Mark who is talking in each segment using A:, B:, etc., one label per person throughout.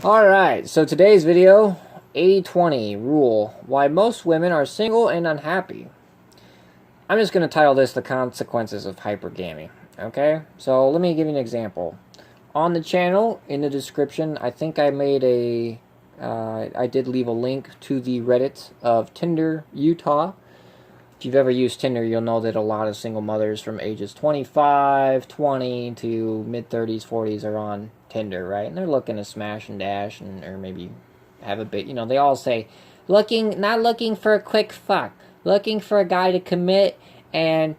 A: Alright, so today's video, 80-20 rule, why most women are single and unhappy. I'm just going to title this The Consequences of Hypergamy, okay? So let me give you an example. On the channel, in the description, I think I made I did leave a link to the Reddit of Tinder, Utah. If you've ever used Tinder, you'll know that a lot of single mothers from ages 25, 20 to mid-30s, 40s are on Tinder, right? And they're looking to smash and dash or maybe have a bit, they all say, not looking for a quick fuck, looking for a guy to commit and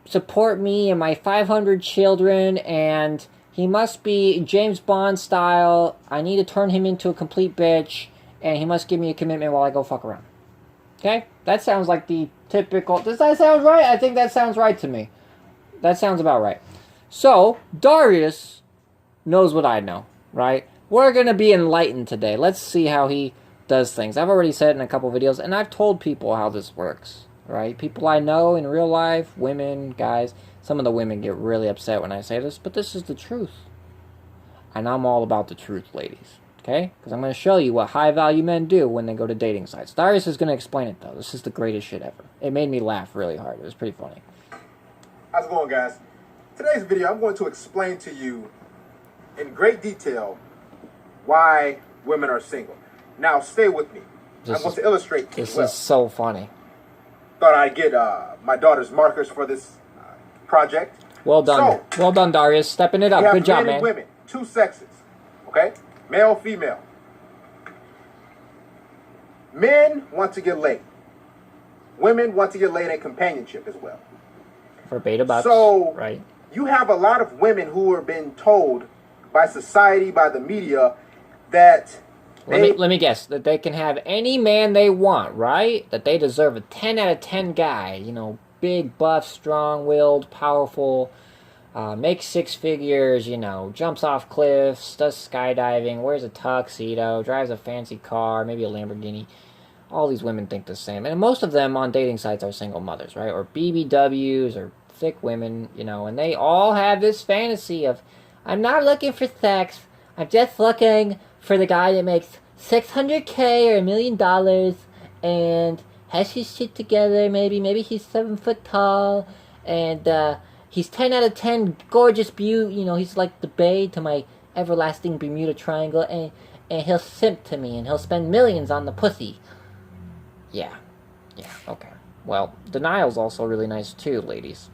A: support me and my 500 children, and he must be James Bond style. I need to turn him into a complete bitch, and he must give me a commitment while I go fuck around. Okay? That sounds like the typical... Does that sound right? I think that sounds right to me. That sounds about right. So, Darius knows what I know, right? We're going to be enlightened today. Let's see how he does things. I've already said it in a couple videos, and I've told people how this works, right? People I know in real life, women, guys. Some of the women get really upset when I say this, but this is the truth. And I'm all about the truth, ladies. Okay? Because I'm going to show you what high-value men do when they go to dating sites. Darius is going to explain it, though. This is the greatest shit ever. It made me laugh really hard. It was pretty funny.
B: How's it going, guys? Today's video, I'm going to explain to you in great detail why women are single. Now, stay with me. I'm going to illustrate this
A: well. This is so funny.
B: Thought I'd get my daughter's markers for this project.
A: Well done. So, well done, Darius. Stepping it up. Good job, man.
B: Men and women, two sexes. Okay? Male, female. Men want to get laid. Women want to get laid in companionship as well.
A: For beta bucks,
B: so,
A: right?
B: You have a lot of women who are being told by society, by the media, that
A: let me guess, that they can have any man they want, right? That they deserve a 10 out of 10 guy, big, buff, strong-willed, powerful, makes 6 figures, jumps off cliffs, does skydiving, wears a tuxedo, drives a fancy car, maybe a Lamborghini. All these women think the same. And most of them on dating sites are single mothers, right? Or BBWs, or thick women, and they all have this fantasy of, I'm not looking for sex, I'm just looking for the guy that makes $600K or $1 million and has his shit together, maybe he's 7 foot tall, and he's 10 out of 10 gorgeous beauty, he's like the bae to my everlasting Bermuda Triangle, and he'll simp to me, and he'll spend millions on the pussy. Yeah, okay. Well, denial's also really nice too, ladies.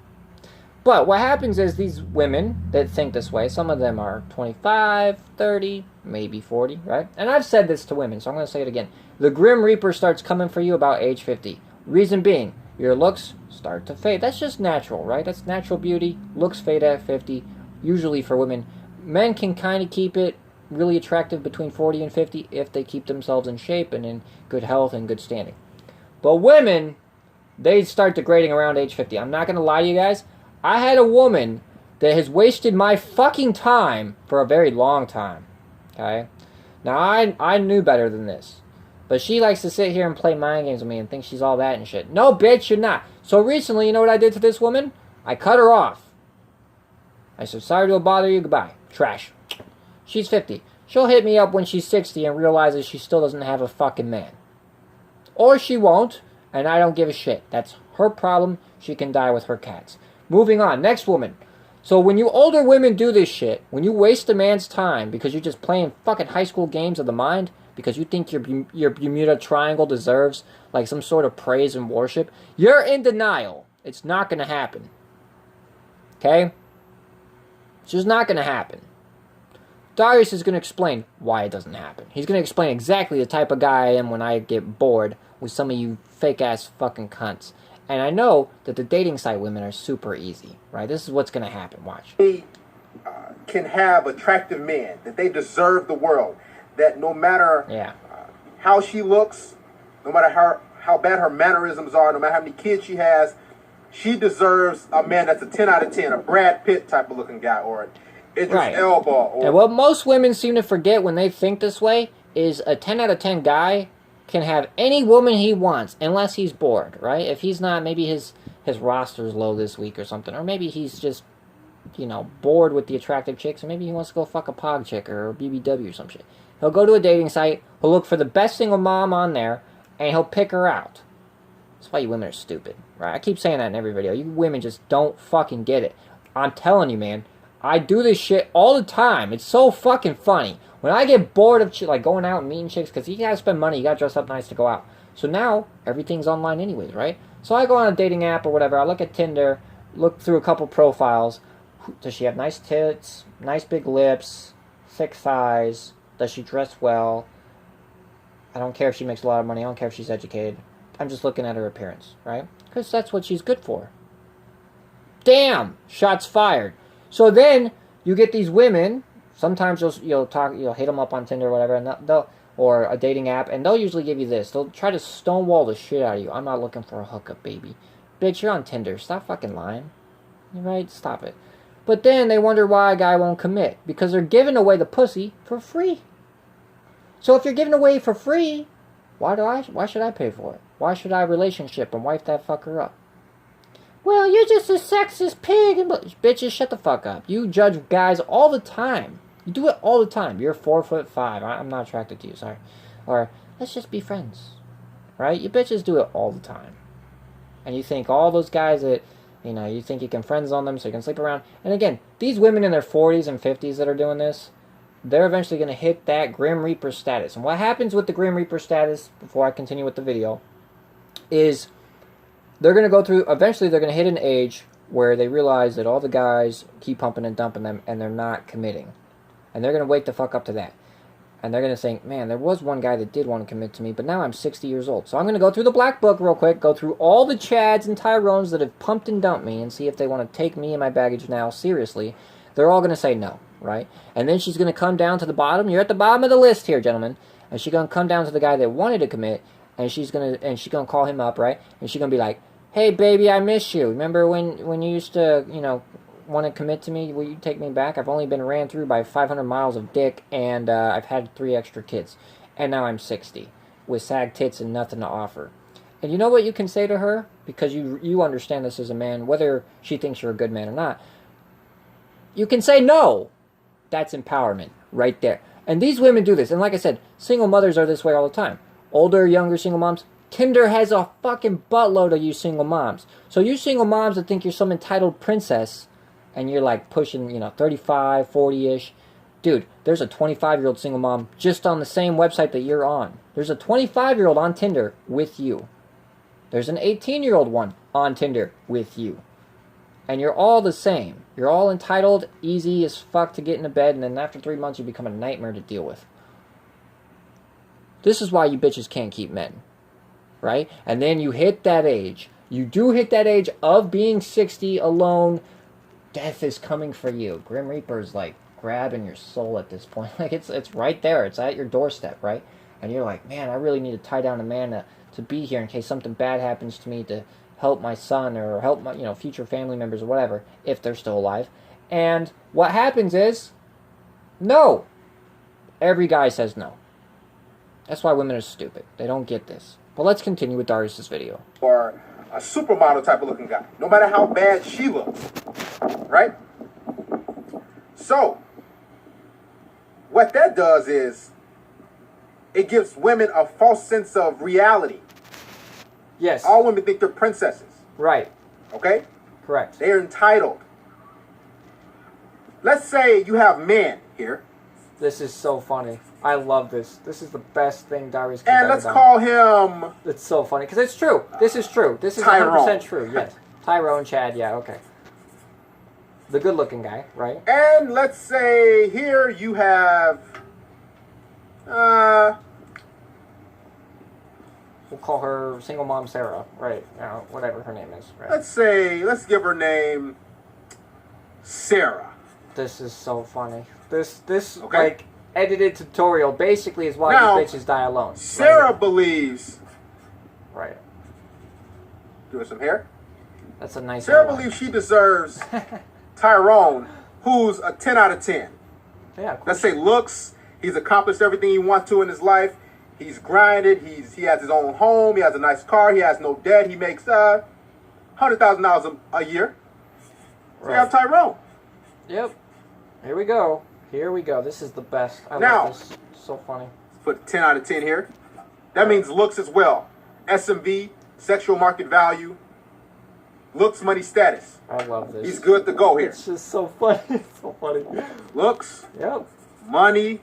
A: But what happens is these women that think this way, some of them are 25, 30, maybe 40, right? And I've said this to women, so I'm going to say it again. The Grim Reaper starts coming for you about age 50. Reason being, your looks start to fade. That's just natural, right? That's natural beauty. Looks fade at 50, usually for women. Men can kind of keep it really attractive between 40 and 50 if they keep themselves in shape and in good health and good standing. But women, they start degrading around age 50. I'm not going to lie to you guys. I had a woman that has wasted my fucking time for a very long time. Okay? Now, I knew better than this. But she likes to sit here and play mind games with me and think she's all that and shit. No, bitch, you're not. So recently, you know what I did to this woman? I cut her off. I said, sorry to bother you, goodbye. Trash. She's 50. She'll hit me up when she's 60 and realizes she still doesn't have a fucking man. Or she won't, and I don't give a shit. That's her problem. She can die with her cats. Moving on. Next woman. So when you older women do this shit, when you waste a man's time because you're just playing fucking high school games of the mind, because you think your Bermuda Triangle deserves like some sort of praise and worship, you're in denial. It's not going to happen. Okay? It's just not going to happen. Darius is going to explain why it doesn't happen. He's going to explain exactly the type of guy I am when I get bored with some of you fake-ass fucking cunts. And I know that the dating site women are super easy, right? This is what's going to happen. Watch.
B: They can have attractive men, that they deserve the world, that no matter how she looks, no matter how bad her mannerisms are, no matter how many kids she has, she deserves a man that's a 10 out of 10, a Brad Pitt type of looking guy, or an Idris Elba. Or
A: and what most women seem to forget when they think this way is a 10 out of 10 guy can have any woman he wants unless he's bored, right? If he's not, maybe his roster's low this week or something, or maybe he's just you know, bored with the attractive chicks, and maybe he wants to go fuck a pog chick or a BBW or some shit. He'll go to a dating site, he'll look for the best single mom on there, and he'll pick her out. That's why you women are stupid, right? I keep saying that in every video. You women just don't fucking get it. I'm telling you, man. I do this shit all the time. It's so fucking funny. When I get bored of like going out and meeting chicks, because you gotta spend money, you gotta dress up nice to go out. So now, everything's online anyways, right? So I go on a dating app or whatever, I look at Tinder, look through a couple profiles. Does she have nice tits, nice big lips, thick thighs? Does she dress well? I don't care if she makes a lot of money, I don't care if she's educated. I'm just looking at her appearance, right? Because that's what she's good for. Damn! Shots fired. So then, you get these women, sometimes you'll hit them up on Tinder or whatever, and or a dating app, and they'll usually give you this. They'll try to stonewall the shit out of you. I'm not looking for a hookup, baby. Bitch, you're on Tinder. Stop fucking lying. You're right? Stop it. But then they wonder why a guy won't commit. Because they're giving away the pussy for free. So if you're giving away for free, why should I pay for it? Why should I relationship and wife that fucker up? Well, you're just a sexist pig. And bitches, shut the fuck up. You judge guys all the time. You do it all the time. You're 4'5". I'm not attracted to you, sorry. Or, let's just be friends. Right? You bitches do it all the time. And you think all those guys that, you know, you think you can friend zone them so you can sleep around. And again, these women in their 40s and 50s that are doing this, they're eventually going to hit that Grim Reaper status. And what happens with the Grim Reaper status, before I continue with the video, is they're going to go through, eventually they're going to hit an age where they realize that all the guys keep pumping and dumping them and they're not committing. And they're going to wake the fuck up to that. And they're going to think, man, there was one guy that did want to commit to me, but now I'm 60 years old. So I'm going to go through the black book real quick, go through all the Chads and Tyrones that have pumped and dumped me, and see if they want to take me and my baggage now seriously. They're all going to say no, right? And then she's going to come down to the bottom. You're at the bottom of the list here, gentlemen. And she's going to come down to the guy that wanted to commit, and she's going to call him up, right? And she's going to be like, hey, baby, I miss you. Remember when you used to, you know, want to commit to me? Will you take me back? I've only been ran through by 500 miles of dick, and I've had 3 extra kids. And now I'm 60, with sag tits and nothing to offer. And you know what you can say to her? Because you understand this as a man, whether she thinks you're a good man or not. You can say no. That's empowerment, right there. And these women do this. And like I said, single mothers are this way all the time. Older, younger single moms. Tinder has a fucking buttload of you single moms. So you single moms that think you're some entitled princess, and you're like pushing, you know, 35, 40-ish. Dude, there's a 25-year-old single mom just on the same website that you're on. There's a 25-year-old on Tinder with you. There's an 18-year-old one on Tinder with you. And you're all the same. You're all entitled, easy as fuck to get into bed, and then after 3 months you become a nightmare to deal with. This is why you bitches can't keep men. Right? And then you hit that age. You do hit that age of being 60 alone. Death is coming for you. Grim Reaper's like grabbing your soul at this point. Like it's right there. It's at your doorstep, right? And you're like, man, I really need to tie down a man to be here in case something bad happens to me, to help my son or help my, you know, future family members or whatever, if they're still alive. And what happens is, no. Every guy says no. That's why women are stupid. They don't get this. But let's continue with Darius' video.
B: Or a supermodel type of looking guy, no matter how bad she looks, right? So, what that does is, it gives women a false sense of reality.
A: Yes.
B: All women think they're princesses.
A: Right.
B: Okay?
A: Correct.
B: They're entitled. Let's say you have men here.
A: This is so funny. I love this. This is the best thing Darius can do.
B: And let's call him...
A: It's so funny, because it's true. This is true. This is
B: Tyrone.
A: 100% true, yes. Tyrone, Chad, yeah, okay. The good-looking guy, right?
B: And let's say here you have...
A: We'll call her single mom Sarah, right? Whatever her name is, right?
B: Let's give her name Sarah.
A: This is so funny. This
B: okay.
A: Like, edited tutorial basically is why
B: now,
A: you bitches die alone.
B: Sarah
A: right
B: believes...
A: Right.
B: Give her some hair.
A: That's a nice
B: Sarah believes she deserves Tyrone, who's a 10 out of 10.
A: Yeah, cool.
B: Let's say looks, he's accomplished everything he wants to in his life. He's grinded, he has his own home, he has a nice car, he has no debt, he makes $100,000 a year. So you have Tyrone.
A: Yep. Here we go. Here we go. This is the best. I
B: Now,
A: love this. So funny.
B: Put 10 out of 10 here. That means looks as well. SMV, sexual market value, looks, money, status.
A: I love this.
B: He's good to go here.
A: It's just so funny. It's so funny.
B: Looks,
A: Yep.
B: money,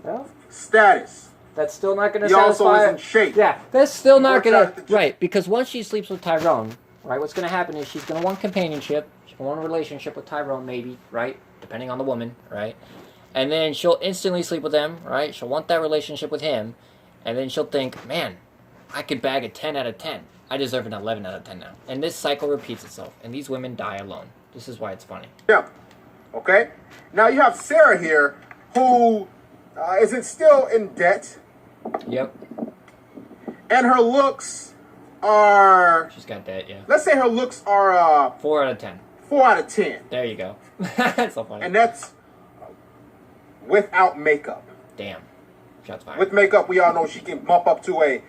A: Yep.
B: status.
A: That's still not going to
B: He
A: satisfy.
B: also is in shape.
A: Yeah, that's still not
B: He
A: going
B: works out
A: to... Right, because once she sleeps with Tyrone, right, what's going to happen is she's going to want companionship. She's going to want a relationship with Tyrone, maybe, right? Depending on the woman, right? And then she'll instantly sleep with him, right? She'll want that relationship with him. And then she'll think, man, I could bag a 10 out of 10. I deserve an 11 out of 10 now. And this cycle repeats itself. And these women die alone. This is why it's funny.
B: Yeah. Okay? Now you have Sarah here, who isn't still in debt.
A: Yep.
B: And her looks are...
A: She's got that, yeah.
B: Let's say her looks are...
A: 4 out of 10.
B: 4 out of 10.
A: There you go. That's so funny.
B: And that's without makeup.
A: Damn. Shots fired.
B: With makeup, we all know she can bump up to a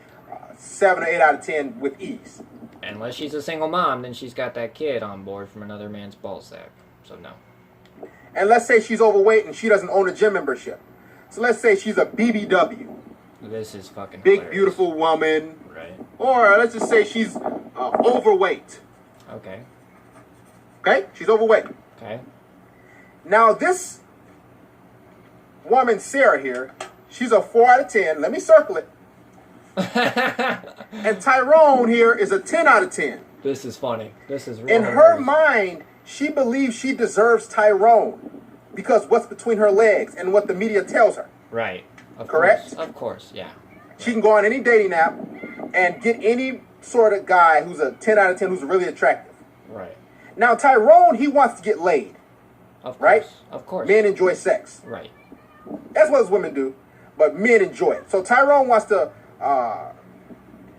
B: 7 or 8 out of 10 with ease.
A: Unless she's a single mom, then she's got that kid on board from another man's ballsack. So no.
B: And let's say she's overweight and she doesn't own a gym membership. So let's say she's a BBW.
A: This is fucking
B: Big,
A: hilarious.
B: beautiful woman.
A: Right.
B: Or let's just say she's overweight.
A: Okay.
B: Okay? She's overweight.
A: Okay.
B: Now this woman, Sarah here, she's a 4 out of 10. Let me circle it. And Tyrone here is a 10 out of 10.
A: This is funny. This is really
B: In her mind, she believes she deserves Tyrone because what's between her legs and what the media tells her.
A: Right. Of
B: Correct?
A: Course. Of course, yeah.
B: She can go on any dating app and get any sort of guy who's a 10 out of 10 who's really attractive.
A: Right.
B: Now, Tyrone, he wants to get laid.
A: Of course.
B: Right?
A: Of course.
B: Men enjoy sex.
A: Right.
B: As well as women do, but men enjoy it. So Tyrone wants to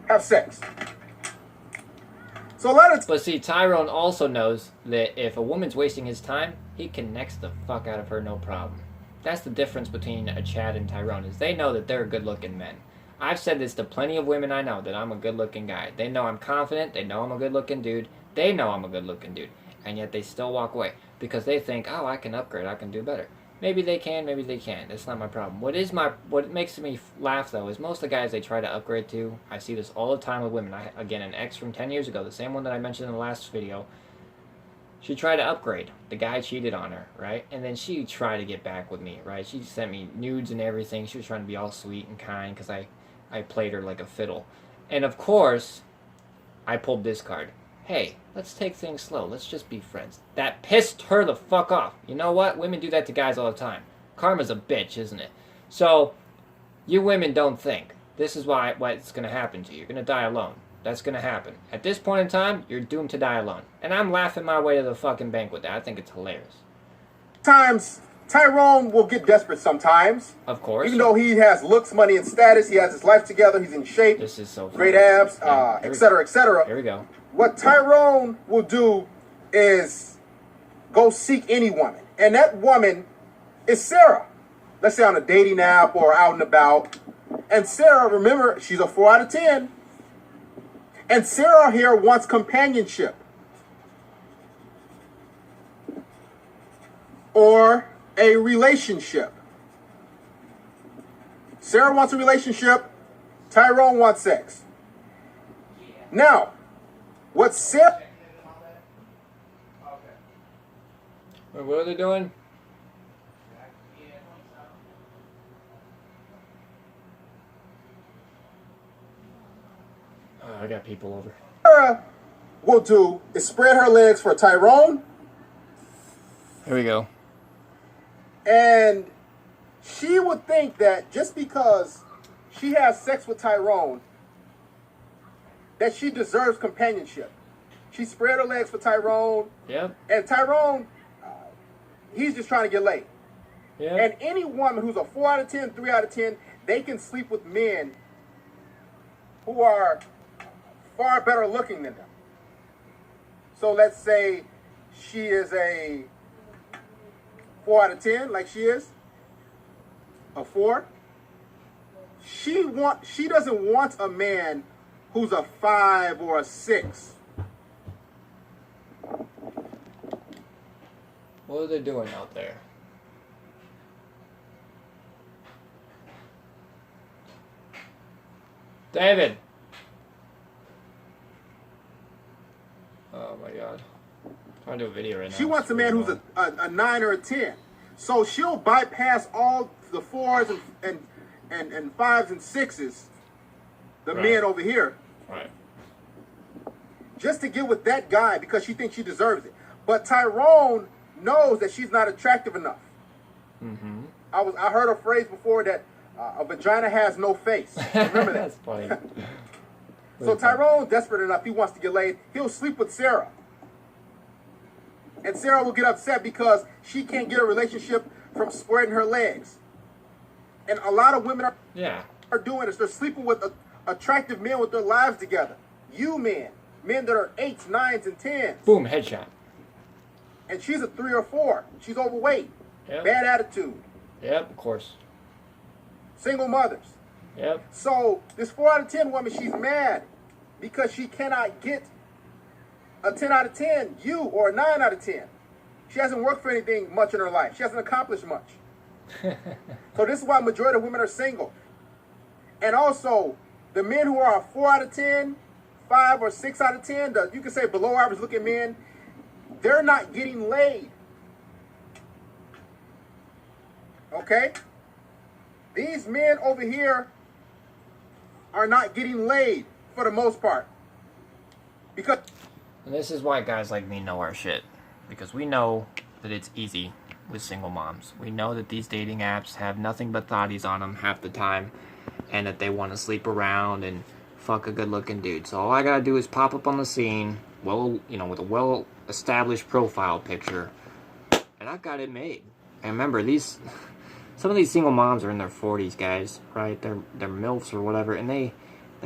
B: have sex. So a lot of...
A: But see, Tyrone also knows that if a woman's wasting his time, he connects the fuck out of her no problem. That's the difference between a Chad and Tyrone, is they know that they're good-looking men. I've said this to plenty of women I know, that I'm a good-looking guy. They know I'm confident, they know I'm a good-looking dude, they know I'm a good-looking dude, and yet they still walk away because they think, oh, I can upgrade, I can do better. Maybe they can, maybe they can't. That's not my problem. What makes me laugh, though, is most of the guys they try to upgrade to, I see this all the time with women. Again, an ex from 10 years ago, the same one that I mentioned in the last video, she tried to upgrade. The guy cheated on her, right? And then she tried to get back with me, right? She sent me nudes and everything. She was trying to be all sweet and kind because I played her like a fiddle. And of course, I pulled this card. Hey, let's take things slow. Let's just be friends. That pissed her the fuck off. You know what? Women do that to guys all the time. Karma's a bitch, isn't it? So, you women don't think. This is what's going to happen to you. You're going to die alone. That's going to happen. At this point in time, you're doomed to die alone. And I'm laughing my way to the fucking bank with that. I think it's hilarious.
B: Times Tyrone will get desperate sometimes.
A: Of course.
B: Even though he has looks, money, and status, he has his life together, he's in shape.
A: This is so funny.
B: Great abs, etc., etc.
A: Here we go.
B: What Tyrone will do is go seek any woman. And that woman is Sarah. Let's say on a dating app or out and about. And Sarah, remember, she's a 4 out of 10. And Sarah here wants companionship. Or a relationship. Sarah wants a relationship. Tyrone wants sex. Now, what Sarah...
A: Wait, what are they doing? Oh, I got people over.
B: Sarah will do is spread her legs for Tyrone.
A: Here we go.
B: And she would think that just because she has sex with Tyrone, that she deserves companionship. She spread her legs for Tyrone.
A: Yep.
B: And Tyrone, he's just trying to get laid.
A: Yep.
B: And any woman who's a 4 out of 10, 3 out of 10, they can sleep with men who are far better looking than them. So let's say she is a 4 out of 10, like she is, a 4. She doesn't want a man who's a 5 or a 6.
A: What are they doing out there? David! Oh my god. I'm trying to do a video right now.
B: She wants a man who's a 9 or a 10. So she'll bypass all the 4s and 5s and 6s, the men over here.
A: Right.
B: Just to get with that guy because she thinks she deserves it. But Tyrone knows that she's not attractive enough.
A: Mm-hmm.
B: I heard a phrase before that a vagina has no face. Remember that?
A: That's funny.
B: So Tyrone, desperate enough, he wants to get laid. He'll sleep with Sarah. And Sarah will get upset because she can't get a relationship from spreading her legs. And a lot of women are doing this. They're sleeping with attractive men with their lives together. You men that are 8s, 9s, and 10s.
A: Boom, headshot.
B: And she's a 3 or 4. She's overweight.
A: Yep.
B: Bad attitude.
A: Yep, of course.
B: Single mothers.
A: Yep.
B: So this 4 out of 10 woman, she's mad because she cannot get a 10 out of 10, you, or a 9 out of 10. She hasn't worked for anything much in her life. She hasn't accomplished much. So this is why majority of women are single. And also, the men who are a 4 out of 10, 5 or 6 out of 10, you can say below average looking men, they're not getting laid. Okay? These men over here are not getting laid for the most part. Because...
A: And this is why guys like me know our shit. Because we know that it's easy with single moms. We know that these dating apps have nothing but thotties on them half the time. And that they want to sleep around and fuck a good-looking dude. So all I gotta do is pop up on the scene, with a well-established profile picture, and I got it made. And remember, some of these single moms are in their 40s, guys, right? They're MILFs or whatever, and they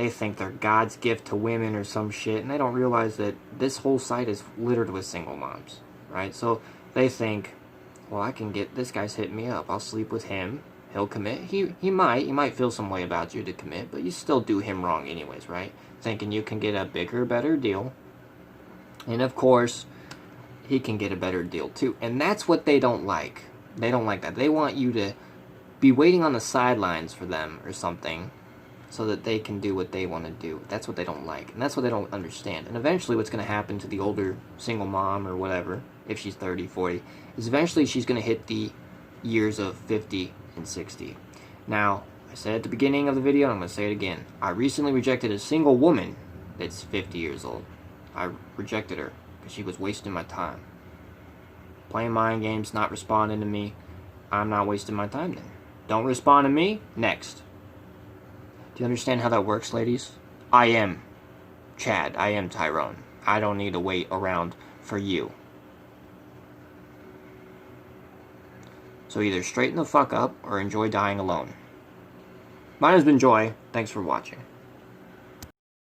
A: think they're God's gift to women or some shit, and they don't realize that this whole site is littered with single moms, right? So they think, well, I can get, this guy's hitting me up, I'll sleep with him. He'll commit. He might feel some way about you to commit, but you still do him wrong anyways, right? Thinking you can get a bigger, better deal. And of course, he can get a better deal too. And that's what they don't like. They don't like that. They want you to be waiting on the sidelines for them or something so that they can do what they want to do. That's what they don't like. And that's what they don't understand. And eventually what's going to happen to the older single mom or whatever, if she's 30, 40, is eventually she's going to hit the years of 50 and 60. Now, I said at the beginning of the video, and I'm going to say it again. I recently rejected a single woman that's 50 years old. I rejected her because she was wasting my time. Playing mind games, not responding to me. I'm not wasting my time then. Don't respond to me? Next. Do you understand how that works, ladies? I am Chad. I am Tyrone. I don't need to wait around for you. So either straighten the fuck up or enjoy dying alone. Mine has been Joy. Thanks for watching.